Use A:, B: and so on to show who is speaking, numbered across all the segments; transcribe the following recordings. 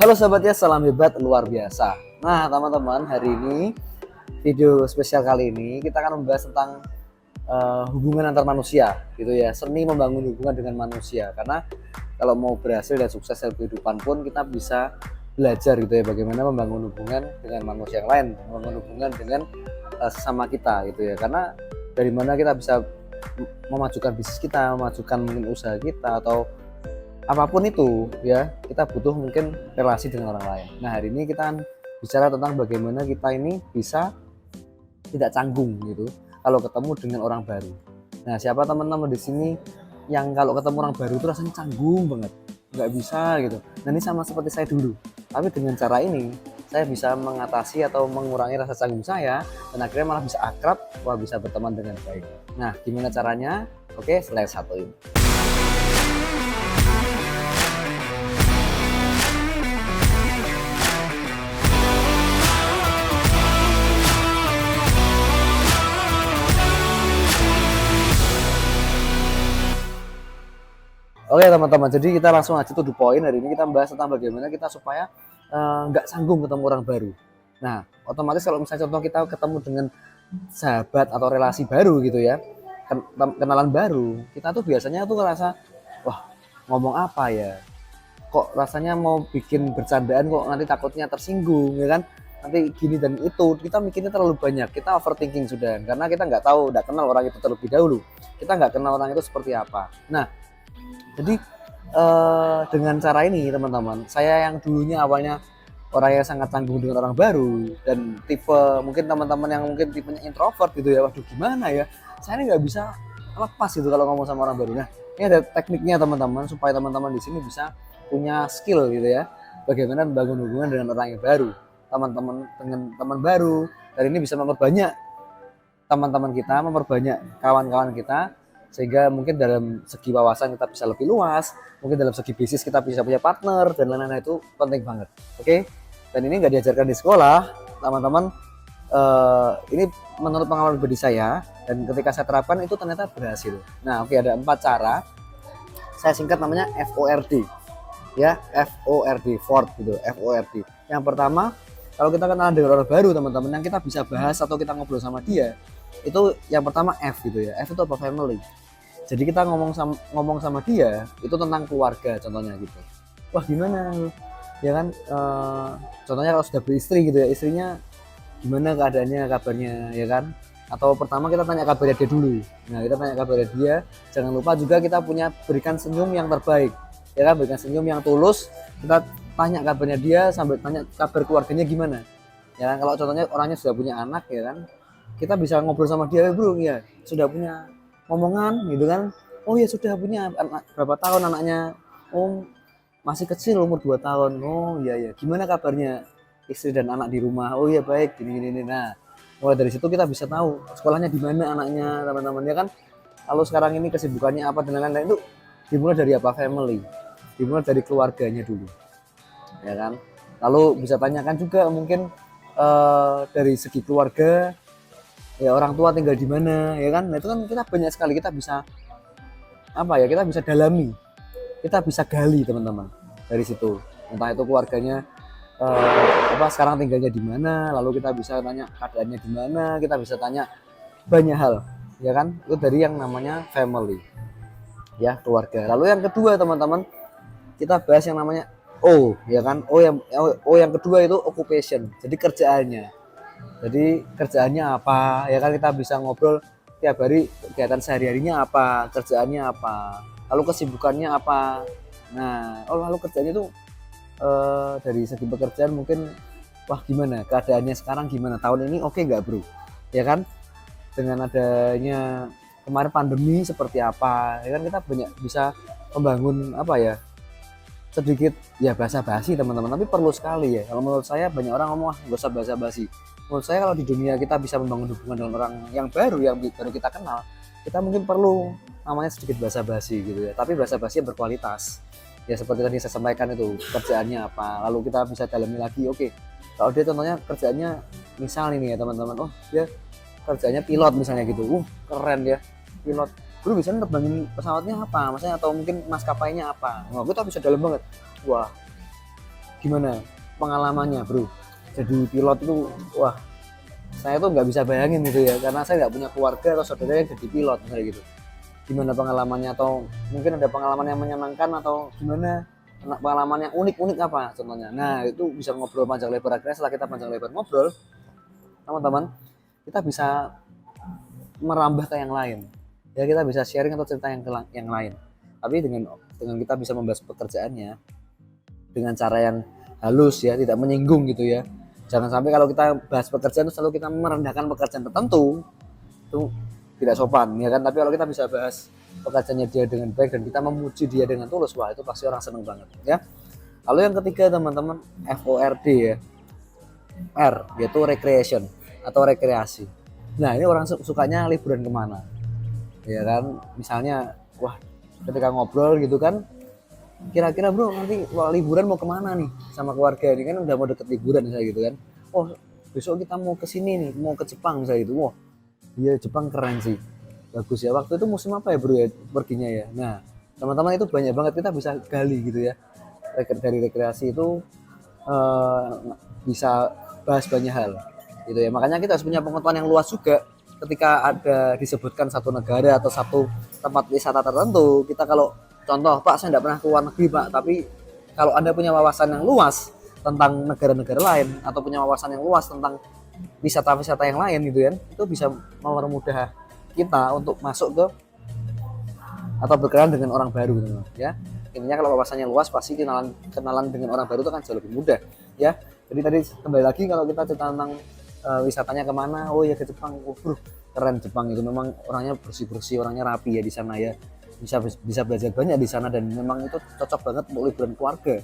A: Halo sahabat ya, salam hebat luar biasa. Nah teman-teman, hari ini video spesial kali ini kita akan membahas tentang hubungan antar manusia gitu ya, seni membangun hubungan dengan manusia. Karena kalau mau berhasil dan sukses dalam kehidupan pun kita bisa belajar gitu ya, bagaimana membangun hubungan dengan manusia yang lain, membangun hubungan dengan sesama kita gitu ya. Karena dari mana kita bisa memajukan bisnis kita, memajukan mungkin usaha kita atau apapun itu ya, kita butuh mungkin relasi dengan orang lain. Nah hari ini kita bicara tentang bagaimana kita ini bisa tidak canggung gitu kalau ketemu dengan orang baru. Nah siapa teman-teman di sini yang kalau ketemu orang baru itu rasanya canggung banget, nggak bisa gitu. Nah ini sama seperti saya dulu, tapi dengan cara ini saya bisa mengatasi atau mengurangi rasa canggung saya dan akhirnya malah bisa akrab, wah bisa berteman dengan baik. Nah gimana caranya? Oke, let's satuin. Oke teman-teman, jadi kita langsung aja to the point. Hari ini kita membahas tentang bagaimana kita supaya nggak canggung ketemu orang baru. Nah, otomatis kalau misalnya contoh kita ketemu dengan sahabat atau relasi baru gitu ya, kenalan baru, kita tuh biasanya tuh ngerasa, wah ngomong apa ya? Kok rasanya mau bikin bercandaan kok nanti takutnya tersinggung ya kan? Nanti gini dan itu, kita mikirnya terlalu banyak, kita overthinking sudah, karena kita nggak tahu, nggak kenal orang itu terlebih dahulu, kita nggak kenal orang itu seperti apa. Nah, jadi dengan cara ini teman-teman, saya yang dulunya awalnya orang yang sangat canggung dengan orang baru dan tipe mungkin teman-teman yang mungkin tipenya introvert gitu ya, waduh gimana ya, saya ini nggak bisa lepas gitu kalau ngomong sama orang baru. Nah ini ada tekniknya teman-teman, supaya teman-teman di sini bisa punya skill gitu ya, bagaimana membangun hubungan dengan orang yang baru, teman-teman dengan teman baru, dan ini bisa memperbanyak teman-teman kita, memperbanyak kawan-kawan kita, sehingga mungkin dalam segi wawasan kita bisa lebih luas, mungkin dalam segi bisnis kita bisa punya partner dan lain-lain. Itu penting banget. Oke, dan ini nggak diajarkan di sekolah teman-teman. Ini menurut pengalaman pribadi saya, dan ketika saya terapkan itu ternyata berhasil. Nah oke, ada 4 cara, saya singkat namanya FORD ya, FORD, Ford gitu, FORD. Yang pertama, kalau kita kenalan dengan orang baru teman-teman, yang kita bisa bahas atau kita ngobrol sama dia, itu yang pertama F gitu ya. F itu apa? Family. Jadi kita ngomong sama dia itu tentang keluarga contohnya gitu. Wah gimana ya kan, contohnya kalau sudah beristri gitu ya, istrinya gimana keadaannya, kabarnya ya kan. Atau pertama kita tanya kabarnya dia dulu. Nah kita tanya kabarnya dia, jangan lupa juga kita berikan senyum yang terbaik ya kan, berikan senyum yang tulus. Kita tanya kabarnya dia sambil tanya kabar keluarganya gimana ya kan. Kalau contohnya orangnya sudah punya anak ya kan, kita bisa ngobrol sama dia, bro ya sudah punya omongan gitu kan, oh ya sudah punya anak, berapa tahun anaknya, oh masih kecil umur 2 tahun, oh iya ya gimana kabarnya istri dan anak di rumah, oh iya baik gini. Nah mulai dari situ kita bisa tahu sekolahnya di mana anaknya teman-teman ya kan. Kalau sekarang ini kesibukannya apa dan lain-lain, itu dimulai dari apa? Family, dimulai dari keluarganya dulu ya kan. Lalu bisa tanyakan juga mungkin dari segi keluarga ya, orang tua tinggal di mana ya kan. Nah itu kan kita banyak sekali, kita bisa apa ya, kita bisa dalami, kita bisa gali teman-teman dari situ, entah itu keluarganya sekarang tinggalnya di mana, lalu kita bisa tanya keadaannya di mana, kita bisa tanya banyak hal ya kan. Itu dari yang namanya family ya, keluarga. Lalu yang kedua teman-teman, kita bahas yang namanya O ya kan. O yang kedua itu occupation, jadi kerjaannya. Jadi kerjaannya apa ya kan, kita bisa ngobrol tiap hari kegiatan sehari-harinya apa, kerjaannya apa, lalu kesibukannya apa. Nah lalu kerjanya itu dari segi pekerjaan mungkin, wah gimana keadaannya sekarang, gimana tahun ini, oke nggak bro ya kan. Dengan adanya kemarin pandemi seperti apa ya kan, kita banyak bisa membangun apa ya, sedikit ya basa-basi teman-teman, tapi perlu sekali ya. Kalau menurut saya, banyak orang ngomong nggak usah basa-basi. Menurut saya kalau di dunia kita bisa membangun hubungan dengan orang yang baru, yang baru kita kenal, kita mungkin perlu namanya sedikit basa-basi gitu ya, tapi basa-basi yang berkualitas ya. Seperti tadi saya sampaikan itu, kerjaannya apa, lalu kita bisa dalami lagi. Oke, kalau dia contohnya kerjaannya misal ini ya teman-teman, oh dia kerjanya pilot misalnya gitu, keren ya pilot, bro bisa nerbangin pesawatnya apa maksudnya, atau mungkin maskapainya apa. Nah kita bisa dalam banget, wah gimana pengalamannya bro jadi pilot itu? Wah, saya tuh nggak bisa bayangin gitu ya, karena saya nggak punya keluarga atau saudara yang jadi pilot misalnya gitu. Gimana pengalamannya, atau mungkin ada pengalaman yang menyenangkan atau gimana, pengalaman yang unik-unik apa contohnya? Nah itu bisa ngobrol panjang lebar. Akhirnya setelah kita panjang lebar ngobrol teman-teman, kita bisa merambah ke yang lain ya, kita bisa sharing atau cerita yang lain, tapi dengan kita bisa membahas pekerjaannya dengan cara yang halus ya, tidak menyinggung gitu ya. Jangan sampai kalau kita bahas pekerjaan itu selalu kita merendahkan pekerjaan tertentu, itu tidak sopan ya kan. Tapi kalau kita bisa bahas pekerjaannya dia dengan baik dan kita memuji dia dengan tulus, wah itu pasti orang seneng banget ya. Lalu yang ketiga teman-teman, FORD ya, R yaitu recreation atau rekreasi. Nah ini orang sukanya liburan kemana ya kan, misalnya wah ketika ngobrol gitu kan, kira-kira bro nanti liburan mau kemana nih sama keluarga ini, kan udah mau deket liburan misalnya gitu kan. Oh besok kita mau ke sini nih, mau ke Jepang misalnya gitu. Wah iya Jepang keren sih, bagus ya, waktu itu musim apa ya bro ya perginya ya. Nah teman-teman itu banyak banget kita bisa gali gitu ya, dari rekreasi itu bisa bahas banyak hal gitu ya. Makanya kita harus punya pengetahuan yang luas juga ketika ada disebutkan satu negara atau satu tempat wisata tertentu. Kita kalau contoh, Pak saya tidak pernah ke luar negeri Pak, tapi kalau Anda punya wawasan yang luas tentang negara-negara lain atau punya wawasan yang luas tentang wisata-wisata yang lain gitu kan, itu bisa mempermudah kita untuk masuk ke atau berkenalan dengan orang baru gitu ya. Intinya kalau wawasannya luas pasti kenalan dengan orang baru itu kan jauh lebih mudah ya. Jadi tadi kembali lagi kalau kita cerita tentang wisatanya kemana, oh ya ke Jepang. Keren Jepang itu, memang orangnya bersih-bersih, orangnya rapi ya di sana ya. Bisa belajar banyak di sana dan memang itu cocok banget untuk liburan keluarga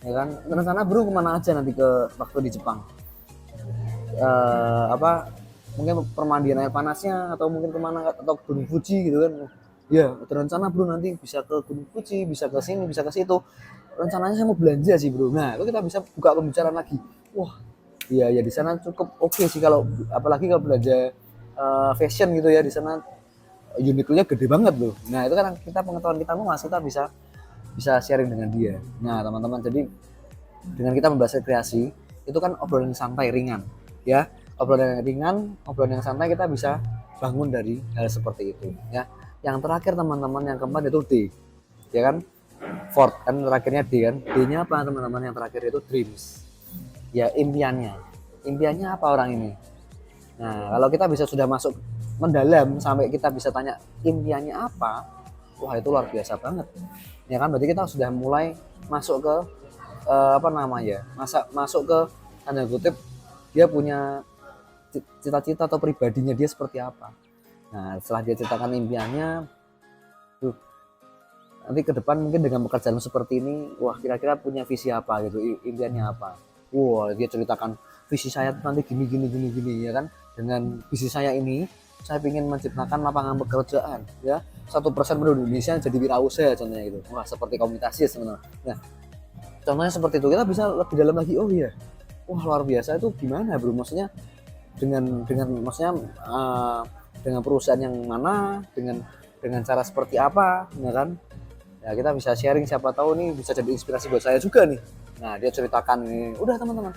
A: ya kan. Rencana bro kemana aja nanti ke waktu di Jepang? Mungkin permandian air panasnya atau mungkin kemana, atau Gunung Fuji gitu kan ya. Rencana bro nanti bisa ke Gunung Fuji, bisa ke sini, bisa ke situ. Rencananya saya mau belanja sih bro. Nah itu kita bisa buka pembicaraan lagi. Wah iya ya di sana cukup oke sih, kalau apalagi kalau belanja fashion gitu ya, di sana Uniqlo-nya gede banget loh. Nah itu kan kita pengetahuan kita luas, kita bisa sharing dengan dia. Nah teman-teman, jadi dengan kita membahas rekreasi itu kan obrolan santai ringan ya, obrolan yang ringan, obrolan yang santai, kita bisa bangun dari hal seperti itu ya. Yang terakhir teman-teman, yang keempat itu D ya kan, fourth kan terakhirnya D kan. D-nya apa teman-teman? Yang terakhir itu dreams ya, impiannya apa orang ini. Nah kalau kita bisa sudah masuk mendalam sampai kita bisa tanya impiannya apa, wah itu luar biasa banget ya kan. Berarti kita sudah mulai masuk ke masuk ke tanda kutip dia punya cita-cita atau pribadinya dia seperti apa. Nah setelah dia ceritakan impiannya tuh, nanti ke depan mungkin dengan pekerjaan seperti ini, wah kira-kira punya visi apa gitu, impiannya apa. Wah dia ceritakan visi saya nanti gini ya kan. Dengan visi saya ini saya ingin menciptakan lapangan pekerjaan ya, 1% penduduk Indonesia jadi wirausaha contohnya gitu. Wah seperti komunitas ya sebenarnya. Nah contohnya seperti itu, kita bisa lebih dalam lagi. Oh iya, wah luar biasa itu gimana bro, maksudnya dengan maksudnya dengan perusahaan yang mana, dengan cara seperti apa ya kan. Ya kita bisa sharing, siapa tahu nih bisa jadi inspirasi buat saya juga nih. Nah dia ceritakan ini, udah teman-teman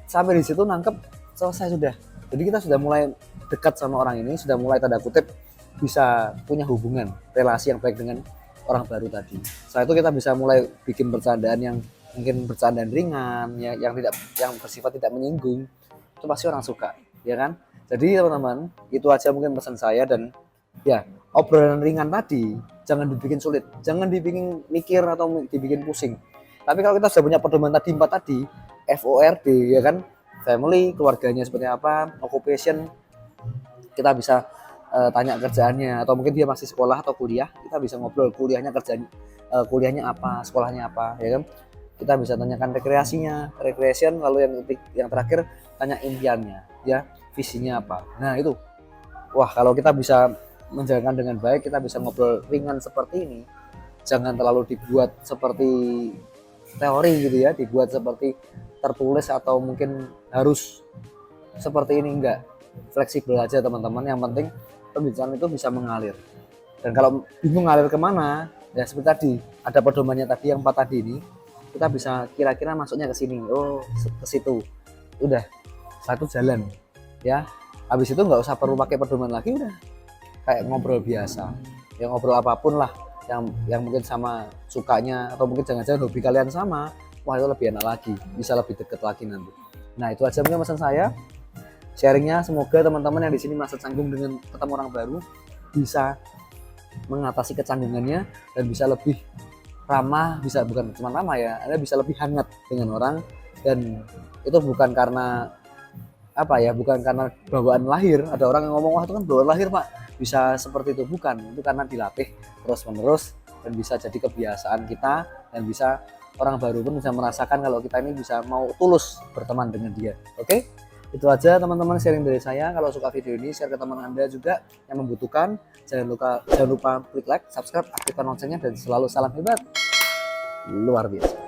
A: sampai di situ nangkep, selesai sudah. Jadi kita sudah mulai dekat sama orang ini, sudah mulai tanda kutip bisa punya hubungan relasi yang baik dengan orang baru tadi. Setelah itu kita bisa mulai bikin bercandaan yang mungkin bercandaan ringan ya, yang bersifat tidak menyinggung. Itu pasti orang suka ya kan. Jadi teman-teman itu aja mungkin pesan saya. Dan ya obrolan ringan tadi jangan dibikin sulit, jangan dibikin mikir atau dibikin pusing. Tapi kalau kita sudah punya pedoman tadi 4 tadi, FORD ya kan, family, keluarganya seperti apa, occupation, kita bisa tanya kerjaannya, atau mungkin dia masih sekolah atau kuliah, kita bisa ngobrol kuliahnya, kuliahnya apa, sekolahnya apa ya kan. Kita bisa tanyakan rekreasinya, recreation. Lalu yang terakhir tanya impiannya ya, visinya apa. Nah itu, wah kalau kita bisa menjalankan dengan baik, kita bisa ngobrol ringan seperti ini. Jangan terlalu dibuat seperti teori gitu ya, dibuat seperti tertulis atau mungkin harus seperti ini, enggak. Fleksibel aja teman-teman, yang penting pembicaraan itu bisa mengalir. Dan kalau bingung ngalir kemana, ya seperti tadi ada pedomannya tadi yang 4 tadi ini, kita bisa kira-kira masuknya ke sini, oh ke situ, udah satu jalan ya. Habis itu nggak usah perlu pakai pedoman lagi, udah kayak ngobrol biasa, yang ngobrol apapun lah, yang mungkin sama sukanya atau mungkin jangan-jangan hobi kalian sama, wah itu lebih enak lagi, bisa lebih deket lagi nanti. Nah itu aja mungkin pesan saya, sharingnya. Semoga teman-teman yang di sini merasa canggung dengan ketemu orang baru bisa mengatasi kecanggungannya dan bisa lebih ramah, bisa bukan cuma ramah ya, Anda bisa lebih hangat dengan orang. Dan itu bukan karena apa ya, bukan karena bawaan lahir. Ada orang yang ngomong wah itu kan bawaan lahir pak, bisa seperti itu, bukan, itu karena dilatih terus menerus dan bisa jadi kebiasaan kita, dan bisa orang baru pun bisa merasakan kalau kita ini bisa mau tulus berteman dengan dia. Oke, itu aja teman-teman sharing dari saya. Kalau suka video ini share ke teman Anda juga yang membutuhkan. Jangan lupa klik like, subscribe, aktifkan loncengnya, dan selalu salam hebat luar biasa.